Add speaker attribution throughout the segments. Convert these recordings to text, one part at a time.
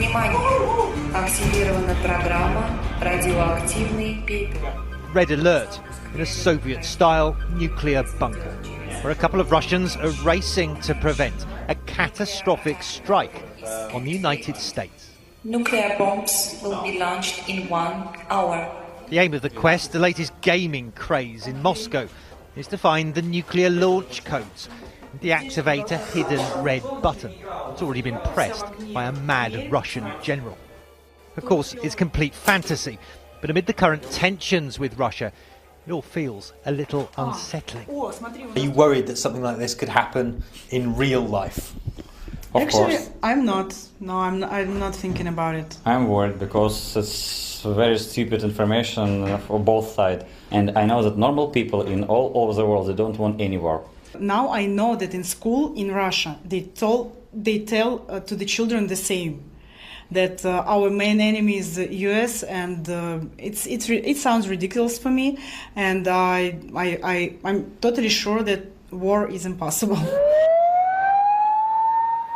Speaker 1: Внимание! Активирована программа «Радиоактивный пепел».
Speaker 2: Red alert in a Soviet-style nuclear bunker, where a couple of Russians are racing to prevent a catastrophic strike on the United States.
Speaker 1: Nuclear bombs will be launched in 1 hour.
Speaker 2: The aim of the quest, the latest gaming craze in Moscow, is to find the nuclear launch codes and deactivate a hidden red button that's already been pressed by a mad Russian general. Of course, it's complete fantasy, but amid the current tensions with Russia, it all feels a little unsettling.
Speaker 3: Are you worried that something like this could happen in real life?
Speaker 4: Actually, I'm not. No, I'm not thinking about it.
Speaker 5: I'm worried because it's very stupid information for both sides. And I know that normal people in all over the world, they don't want any war.
Speaker 4: Now I know that in school in Russia, they tell to the children the same, that our main enemy is the US, and it sounds ridiculous for me, and I'm totally sure that war is impossible.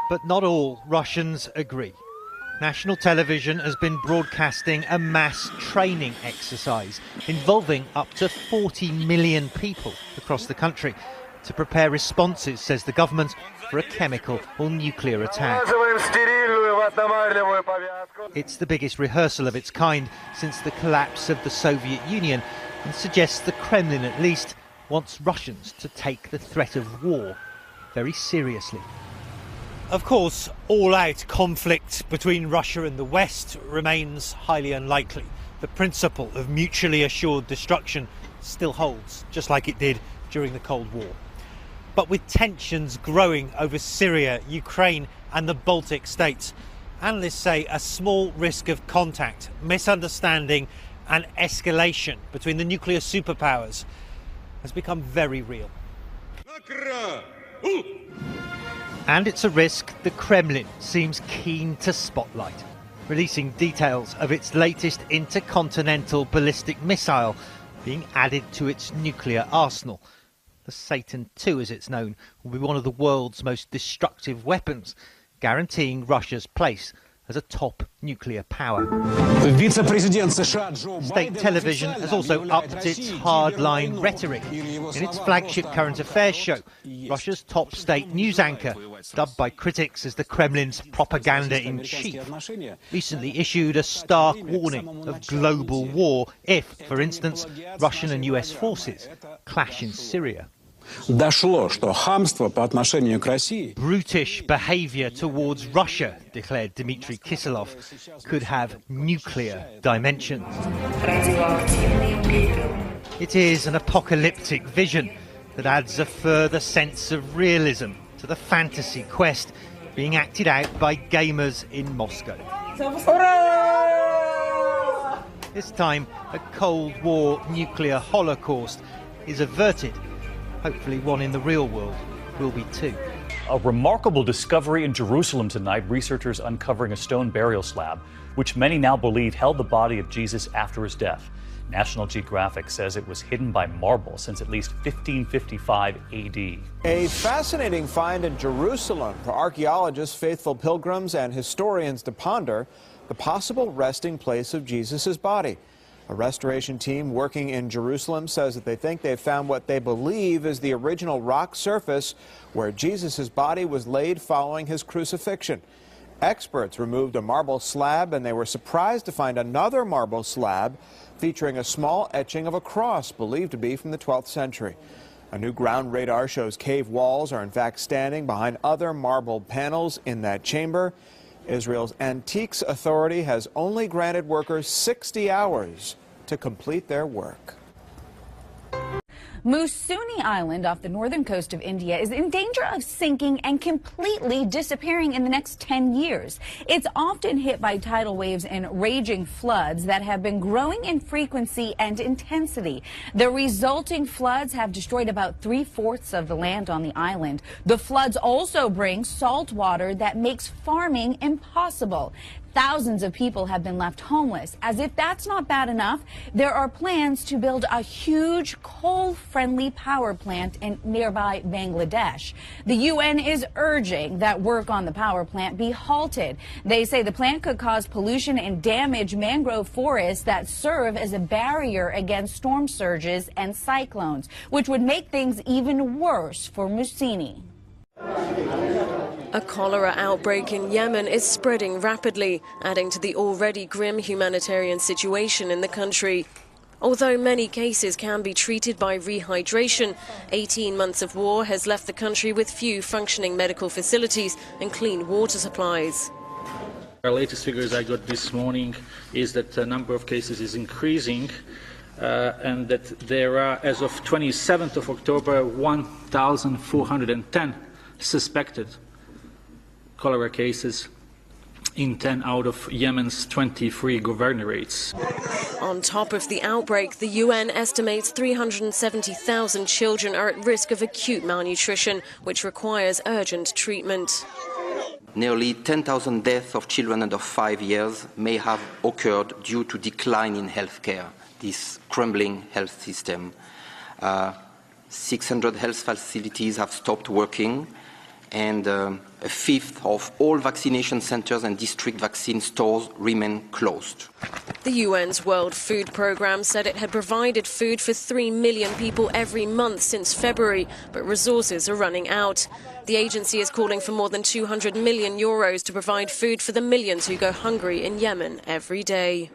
Speaker 2: But not all Russians agree. National television has been broadcasting a mass training exercise involving up to 40 million people across the country to prepare responses, says the government, for a chemical or nuclear attack. It's the biggest rehearsal of its kind since the collapse of the Soviet Union and suggests the Kremlin at least wants Russians to take the threat of war very seriously. Of course, all-out conflict between Russia and the West remains highly unlikely. The principle of mutually assured destruction still holds, just like it did during the Cold War. But with tensions growing over Syria, Ukraine and the Baltic states, analysts say a small risk of contact, misunderstanding and escalation between the nuclear superpowers has become very real. And it's a risk the Kremlin seems keen to spotlight, releasing details of its latest intercontinental ballistic missile being added to its nuclear arsenal. The Satan II, as it's known, will be one of the world's most destructive weapons, guaranteeing Russia's place as a top nuclear power. State television has also upped its hardline rhetoric. In its flagship current affairs show, Russia's top state news anchor, dubbed by critics as the Kremlin's propaganda-in-chief, recently issued a stark warning of global war if, for instance, Russian and US forces clash in Syria. Brutish behaviour towards Russia, declared Dmitry Kiselov, could have nuclear dimensions. It is an apocalyptic vision that adds a further sense of realism to the fantasy quest being acted out by gamers in Moscow. This time, a Cold War nuclear holocaust is averted. Hopefully one in the real world will be too.
Speaker 6: A remarkable discovery in Jerusalem tonight. Researchers uncovering a stone burial slab, which many now believe held the body of Jesus after his death. National Geographic says it was hidden by marble since at least 1555 AD.
Speaker 7: A fascinating find in Jerusalem for archaeologists, faithful pilgrims, and historians to ponder the possible resting place of Jesus' body. A restoration team working in Jerusalem says that they think they've found what they believe is the original rock surface where Jesus' body was laid following his crucifixion. Experts removed a marble slab, and they were surprised to find another marble slab featuring a small etching of a cross believed to be from the 12th century. A new ground radar shows cave walls are in fact standing behind other marble panels in that chamber. Israel's Antiques Authority has only granted workers 60 hours to complete their work.
Speaker 8: Musuni Island off the northern coast of India is in danger of sinking and completely disappearing in the next 10 years. It's often hit by tidal waves and raging floods that have been growing in frequency and intensity. The resulting floods have destroyed about 3/4 of the land on the island. The floods also bring salt water that makes farming impossible. Thousands of people have been left homeless. As if that's not bad enough, there are plans to build a huge coal-friendly power plant in nearby Bangladesh. The UN is urging that work on the power plant be halted. They say the plant could cause pollution and damage mangrove forests that serve as a barrier against storm surges and cyclones, which would make things even worse for Musini.
Speaker 9: A cholera outbreak in Yemen is spreading rapidly, adding to the already grim humanitarian situation in the country. Although many cases can be treated by rehydration, 18 months of war has left the country with few functioning medical facilities and clean water supplies.
Speaker 10: Our latest figures I got this morning is that the number of cases is increasing and that there are, as of 27th of October, 1,410 suspected cholera cases in 10 out of Yemen's 23 governorates.
Speaker 9: On top of the outbreak, the UN estimates 370,000 children are at risk of acute malnutrition, which requires urgent treatment.
Speaker 11: Nearly 10,000 deaths of children under 5 years may have occurred due to decline in healthcare, this crumbling health system. 600 health facilities have stopped working, and a fifth of all vaccination centers and district vaccine stores remain closed.
Speaker 9: The UN's World Food Programme said it had provided food for 3 million people every month since February, but resources are running out. The agency is calling for more than 200 million euros to provide food for the millions who go hungry in Yemen every day.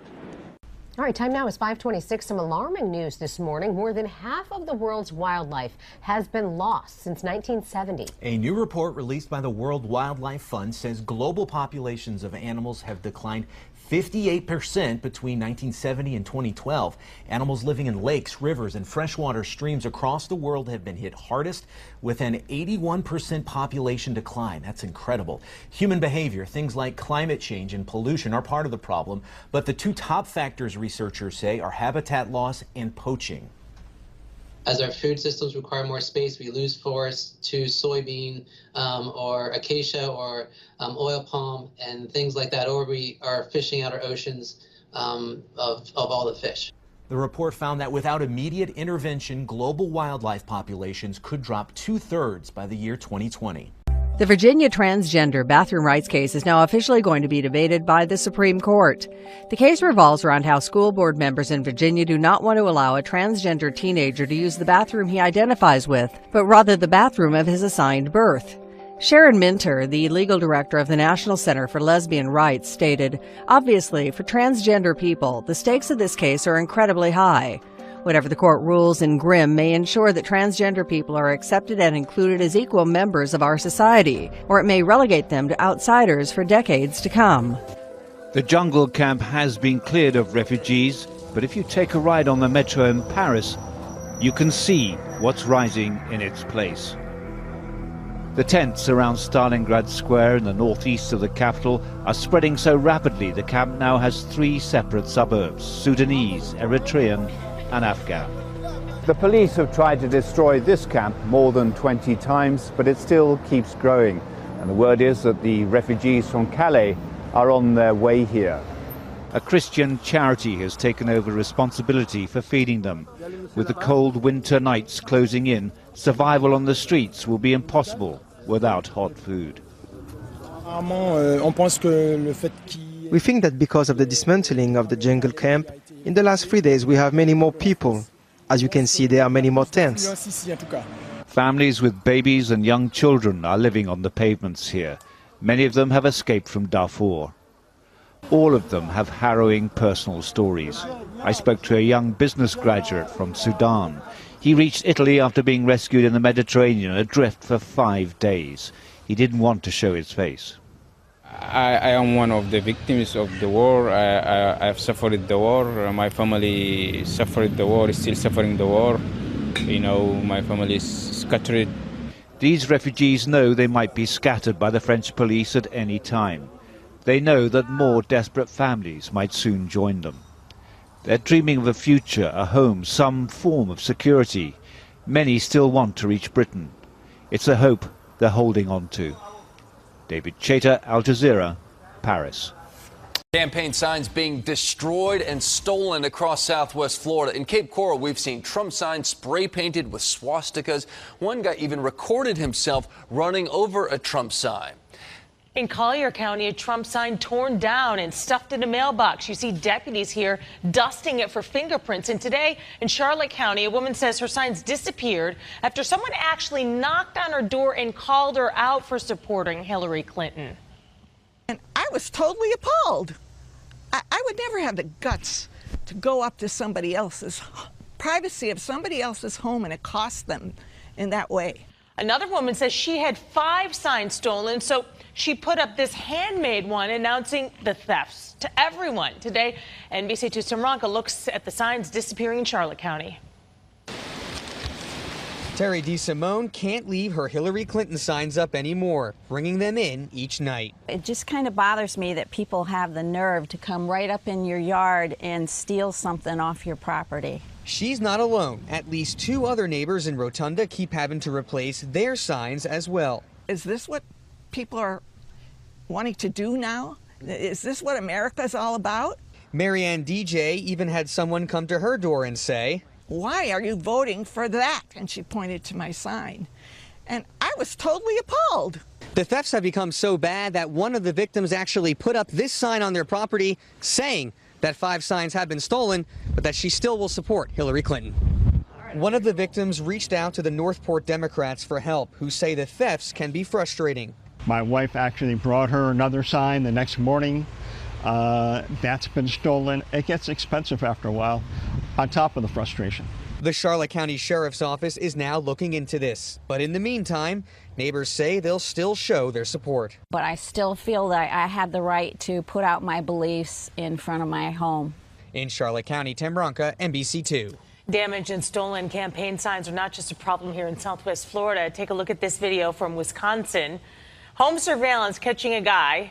Speaker 12: All right, time now is 5:26. Some alarming news this morning. More than half of the world's wildlife has been lost since 1970.
Speaker 13: A new report released by the World Wildlife Fund says global populations of animals have declined 58% between 1970 and 2012. Animals living in lakes, rivers, and freshwater streams across the world have been hit hardest, with an 81% population decline. That's incredible. Human behavior, things like climate change and pollution, are part of the problem, but the two top factors researchers say are habitat loss and poaching.
Speaker 14: As our food systems require more space, we lose forests to soybean or acacia or oil palm and things like that, or we are fishing out our oceans of all the fish.
Speaker 13: The report found that without immediate intervention, global wildlife populations could drop 2/3 by the year 2020.
Speaker 15: The Virginia transgender bathroom rights case is now officially going to be debated by the Supreme Court. The case revolves around how school board members in Virginia do not want to allow a transgender teenager to use the bathroom he identifies with, but rather the bathroom of his assigned birth. Sharon Minter, the legal director of the National Center for Lesbian Rights, stated, "Obviously, for transgender people, the stakes of this case are incredibly high. Whatever the court rules in Grimm may ensure that transgender people are accepted and included as equal members of our society, or it may relegate them to outsiders for decades to come."
Speaker 2: The jungle camp has been cleared of refugees, but if you take a ride on the metro in Paris, you can see what's rising in its place. The tents around Stalingrad Square in the northeast of the capital are spreading so rapidly the camp now has 3 separate suburbs: Sudanese, Eritrean and Afghan.
Speaker 16: The police have tried to destroy this camp more than 20 times, but it still keeps growing. And the word is that the refugees from Calais are on their way here.
Speaker 2: A Christian charity has taken over responsibility for feeding them. With the cold winter nights closing in, survival on the streets will be impossible without hot food.
Speaker 17: We think that because of the dismantling of the jungle camp, in the last 3 days we have many more people. As you can see, there are many more tents.
Speaker 2: Families with babies and young children are living on the pavements here. Many of them have escaped from Darfur. All of them have harrowing personal stories. I spoke to a young business graduate from Sudan. He reached Italy after being rescued in the Mediterranean, adrift for 5 days. He didn't want to show his face.
Speaker 18: I am one of the victims of the war. I have suffered the war. My family suffered the war, is still suffering the war. You know, my family is scattered.
Speaker 2: These refugees know they might be scattered by the French police at any time. They know that more desperate families might soon join them. They're dreaming of a future, a home, some form of security. Many still want to reach Britain. It's a hope they're holding on to. David Chater, Al Jazeera, Paris.
Speaker 19: Campaign signs being destroyed and stolen across southwest Florida. In Cape Coral, we've seen Trump signs spray painted with swastikas. One guy even recorded himself running over a Trump sign.
Speaker 20: In Collier County, a Trump sign torn down and stuffed in a mailbox. You see deputies here dusting it for fingerprints. And today in Charlotte County, a woman says her signs disappeared after someone actually knocked on her door and called her out for supporting Hillary Clinton.
Speaker 21: And I was totally appalled. I would never have the guts to go up to somebody else's privacy of somebody else's home and accost them in that way.
Speaker 20: Another woman says she had 5 signs stolen, so she put up this handmade one announcing the thefts to everyone. Today, NBC2's Tim Ronca looks at the signs disappearing in Charlotte County.
Speaker 22: Terry DeSimone can't leave her Hillary Clinton signs up anymore, bringing them in each night.
Speaker 23: It just kind of bothers me that people have the nerve to come right up in your yard and steal something off your property.
Speaker 22: She's not alone. At least 2 other neighbors in Rotunda keep having to replace their signs as well.
Speaker 21: Is this what people are wanting to do now? Is this what America's all about?
Speaker 22: Marianne DJ even had someone come to her door and say,
Speaker 21: "Why are you voting for that?" And she pointed to my sign. And I was totally appalled.
Speaker 22: The thefts have become so bad that one of the victims actually put up this sign on their property saying that 5 signs have been stolen, but that she still will support Hillary Clinton. One of the victims reached out to the Northport Democrats for help, who say the thefts can be frustrating.
Speaker 24: My wife actually brought her another sign the next morning. That's been stolen. It gets expensive after a while, on top of the frustration.
Speaker 22: The Charlotte County Sheriff's Office is now looking into this. But in the meantime, neighbors say they'll still show their support.
Speaker 23: But I still feel that I have the right to put out my beliefs in front of my home.
Speaker 22: In Charlotte County, Tim Ronca, NBC2.
Speaker 20: Damaged and stolen campaign signs are not just a problem here in Southwest Florida. Take a look at this video from Wisconsin. Home surveillance catching a guy,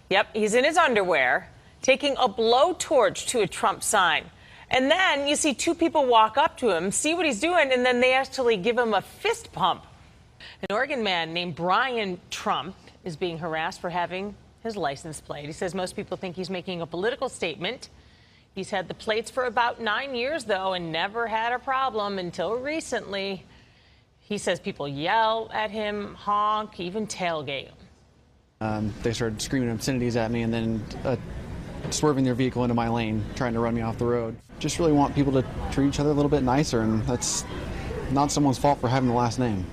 Speaker 20: yep, he's in his underwear, taking a blowtorch to a Trump sign. And then you see 2 people walk up to him, see what he's doing, and then they actually give him a fist pump. An Oregon man named Brian Trump is being harassed for having his license plate. He says most people think he's making a political statement. He's had the plates for about 9 years, though, and never had a problem until recently. He says people yell at him, honk, even tailgate him.
Speaker 25: They started screaming obscenities at me and then swerving their vehicle into my lane, trying to run me off the road. Just really want people to treat each other a little bit nicer, and that's not someone's fault for having the last name.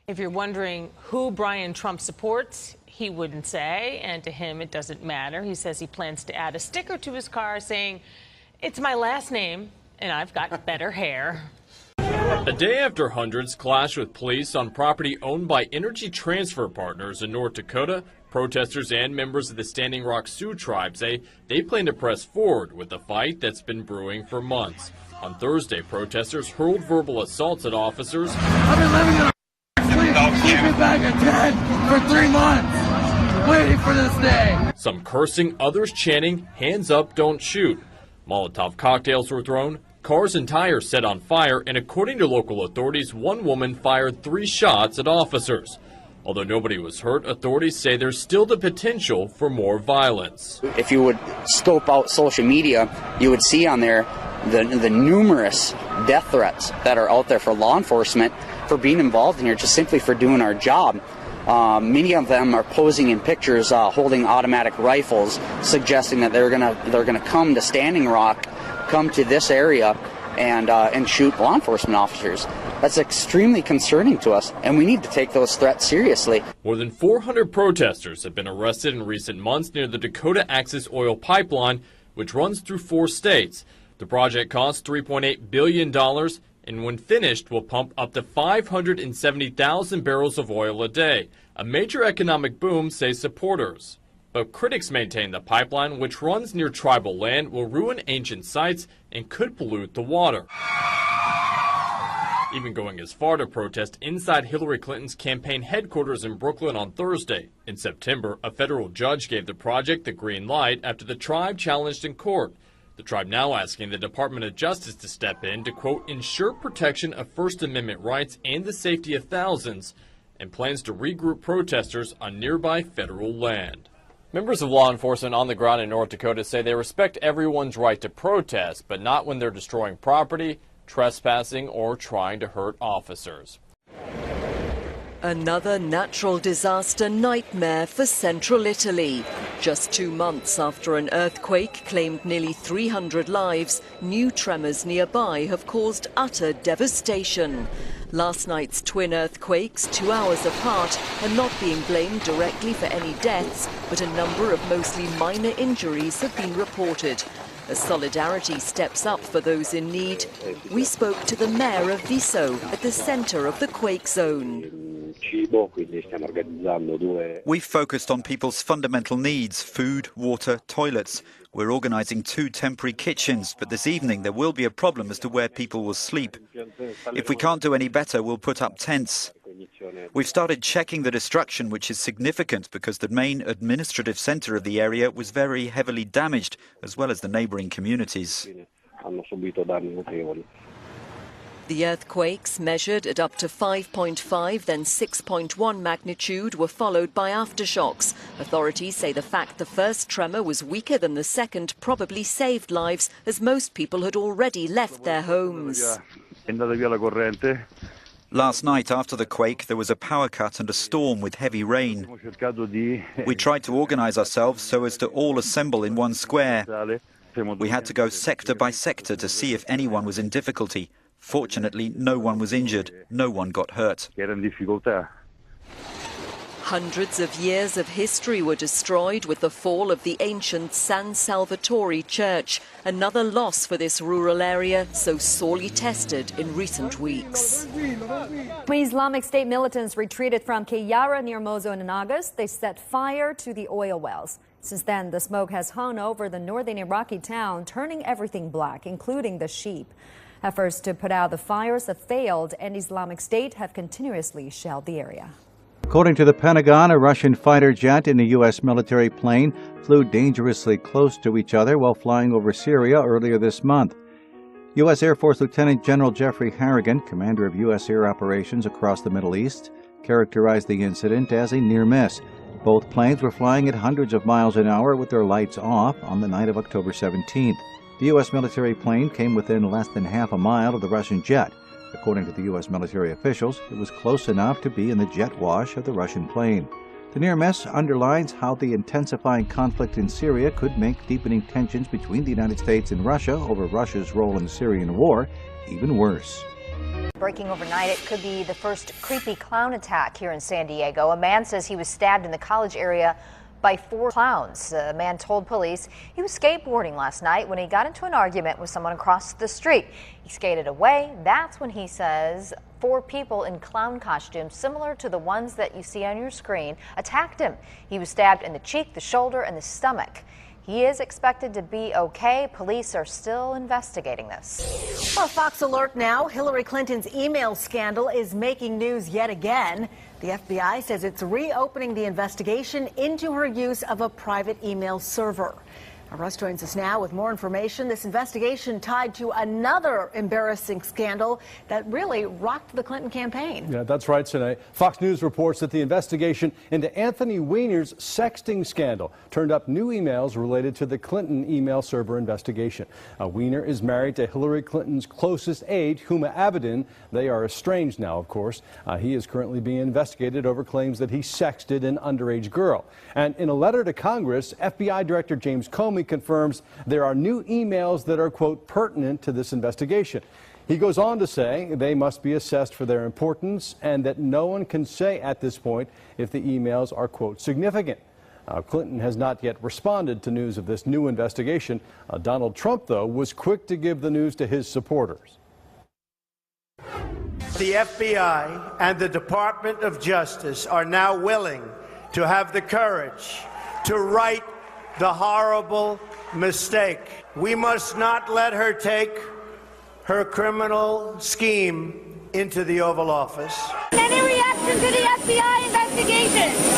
Speaker 20: If you're wondering who Brian Trump supports, he wouldn't say, and to him it doesn't matter. He says he plans to add a sticker to his car saying, "It's my last name, and I've got better hair."
Speaker 26: A day after hundreds clashed with police on property owned by Energy Transfer Partners in North Dakota, protesters and members of the Standing Rock Sioux tribe say they plan to press forward with a fight that's been brewing for months. On Thursday, protesters hurled verbal assaults at officers.
Speaker 27: I've been living in a sleeping bag of tent for 3 months, waiting for this day.
Speaker 26: Some cursing, others chanting, "Hands up, don't shoot." Molotov cocktails were thrown, cars and tires set on fire, and according to local authorities, one woman fired 3 shots at officers. Although nobody was hurt, authorities say there's still the potential for more violence.
Speaker 28: If you would scope out social media, you would see on there the numerous death threats that are out there for law enforcement for being involved in here, just simply for doing our job. Many of them are posing in pictures holding automatic rifles, suggesting that they're gonna come to Standing Rock, come to this area, and shoot law enforcement officers. That's extremely concerning to us, and we need to take those threats seriously.
Speaker 26: More than 400 protesters have been arrested in recent months near the Dakota Access Oil Pipeline, which runs through 4 states. The project costs $3.8 billion, and when finished will pump up to 570,000 barrels of oil a day. A major economic boom, say supporters. But critics maintain the pipeline, which runs near tribal land, will ruin ancient sites and could pollute the water. Even going as far to protest inside Hillary Clinton's campaign headquarters in Brooklyn on Thursday. In September, a federal judge gave the project the green light after the tribe challenged in court. The tribe now asking the Department of Justice to step in to, quote, ensure protection of First Amendment rights and the safety of thousands, and plans to regroup protesters on nearby federal land. Members of law enforcement on the ground in North Dakota say they respect everyone's right to protest, but not when they're destroying property, trespassing, or trying to hurt officers.
Speaker 1: Another natural disaster nightmare for central Italy. Just 2 months after an earthquake claimed nearly 300 lives, new tremors nearby have caused utter devastation. Last night's twin earthquakes, 2 hours apart, are not being blamed directly for any deaths, but a number of mostly minor injuries have been reported. As solidarity steps up for those in need, we spoke to the mayor of Visso at the center of the quake zone.
Speaker 3: We've focused on people's fundamental needs: food, water, toilets. We're organising 2 temporary kitchens, but this evening there will be a problem as to where people will sleep. If we can't do any better, we'll put up tents. We've started checking the destruction, which is significant because the main administrative centre of the area was very heavily damaged, as well as the neighbouring communities.
Speaker 1: The earthquakes, measured at up to 5.5, then 6.1 magnitude, were followed by aftershocks. Authorities say the fact the first tremor was weaker than the second probably saved lives, as most people had already left their homes.
Speaker 3: Last night, after the quake, there was a power cut and a storm with heavy rain. We tried to organise ourselves so as to all assemble in one square. We had to go sector by sector to see if anyone was in difficulty. Fortunately, no one was injured, no one got hurt.
Speaker 1: Hundreds of years of history were destroyed with the fall of the ancient San Salvatore church, another loss for this rural area so sorely tested in recent weeks.
Speaker 4: When Islamic State militants retreated from Keyara near Mosul in August, they set fire to the oil wells. Since then, the smoke has hung over the northern Iraqi town, turning everything black, including the sheep. Efforts to put out the fires have failed, and Islamic State have continuously shelled the area.
Speaker 5: According to the Pentagon, a Russian fighter jet and a U.S. military plane flew dangerously close to each other while flying over Syria earlier this month. U.S. Air Force Lieutenant General Jeffrey Harrigan, commander of U.S. air operations across the Middle East, characterized the incident as a near miss. Both planes were flying at hundreds of miles an hour with their lights off on the night of October 17th. The U.S. military plane came within less than half a mile of the Russian jet. According to the U.S. military officials, it was close enough to be in the jet wash of the Russian plane. The near miss underlines how the intensifying conflict in Syria could make deepening tensions between the United States and Russia over Russia's role in the Syrian war even worse.
Speaker 6: Breaking overnight, it could be the first creepy clown attack here in San Diego. A man says he was stabbed in the college area by 4 clowns. A man told police he was skateboarding last night when he got into an argument with someone across the street. He skated away. That's when he says 4 people in clown costumes, similar to the ones that you see on your screen, attacked him. He was stabbed in the cheek, the shoulder, and the stomach. He is expected to be okay. Police are still investigating this.
Speaker 7: Well, Fox Alert now. Hillary Clinton's email scandal is making news yet again. The FBI says it's reopening the investigation into her use of a private email server. Russ joins us now with more information. This investigation tied to another embarrassing scandal that really rocked the Clinton campaign.
Speaker 8: Yeah, that's right, Sinead. Fox News reports that the investigation into Anthony Weiner's sexting scandal turned up new emails related to the Clinton email server investigation. Weiner is married to Hillary Clinton's closest aide, Huma Abedin. They are estranged now, of course. He is currently being investigated over claims that he sexted an underage girl. And in a letter to Congress, FBI Director James Comey confirms there are new emails that are, quote, pertinent to this investigation. He goes on to say they must be assessed for their importance and that no one can say at this point if the emails are, quote, significant. Clinton has not yet responded to news of this new investigation. Donald Trump, though, was quick to give the news to his supporters.
Speaker 10: The FBI and the Department of Justice are now willing to have the courage to right the horrible mistake. We must not let her take her criminal scheme into the Oval Office.
Speaker 7: Any reaction to the FBI investigation?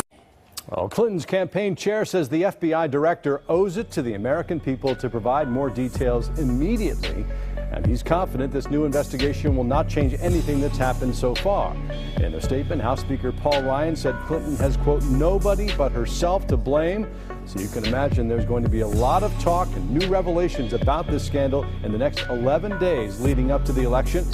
Speaker 8: Well, Clinton's campaign chair says the FBI director owes it to the American people to provide more details immediately. And he's confident this new investigation will not change anything that's happened so far. In a statement, House Speaker Paul Ryan said Clinton has, quote, nobody but herself to blame So you can imagine there's going to be a lot of talk and new revelations about this scandal in the next 11 days leading up to the election.